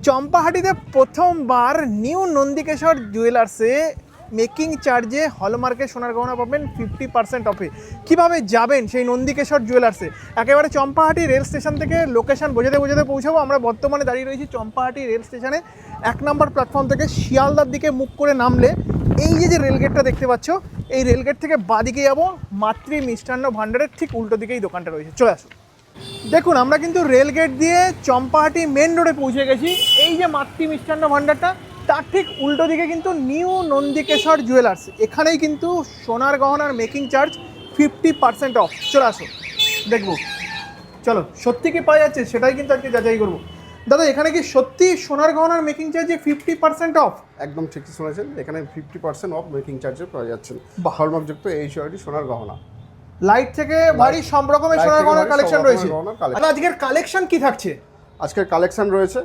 চম্পাহাটিতে প্রথমবার new Nandikeshwar জুয়েলার্সে making চার্জে হলমার্কের সোনার গহনা পাবেন 50% অফে। কীভাবে যাবেন সেই নন্দিকেশ্বর জুয়েলার্সে? একেবারে চম্পাহাটি রেল স্টেশন থেকে লোকেশন বোঝাতে বোঝাতে পৌঁছাবো। আমরা বর্তমানে দাঁড়িয়ে রয়েছি চম্পাহাটি রেল স্টেশনে 1 নম্বর প্ল্যাটফর্ম থেকে শিয়ালদার দিকে মুখ করে নামলে এই যে রেলগেটটা দেখতে পাচ্ছ, এই রেলগেট থেকে বাঁদিকে যাবো, মাতৃ মিষ্টান্ন ভাণ্ডারের ঠিক উল্টো দিকেই দোকানটা রয়েছে। চলে আসুন। দেখুন, আমরা কিন্তু রেলগেট দিয়ে চম্পাহাটি মেন রোডে পৌঁছে গেছি। এই যে মাতৃ মিষ্টান্ন ভাণ্ডারটা, তার ঠিক উল্টো দিকে কিন্তু নিউ নন্দিকেশ্বর জুয়েলার্স। এখানেই কিন্তু সোনার গহনার মেকিং চার্জ 50% অফ। চলে আসো, দেখবো। চলো, সত্যি কি পাওয়া যাচ্ছে সেটাই কিন্তু আজকে যাচাই করবো। দাদা, এখানে কি সত্যি সোনার গহনার মেকিং চার্জে 50% অফ? একদম ঠিকই শুনেছেন, এখানে 50% অফ মেকিং চার্জে পাওয়া যাচ্ছে। বাহ। হলমার্কযুক্ত এই সোনাটি সোনার গহনা। লাইট থেকে ভারী সব রকমের সোনার গহনার কালেকশন রয়েছে। আজকের কালেকশন কি থাকছে? আজকের কালেকশন রয়েছে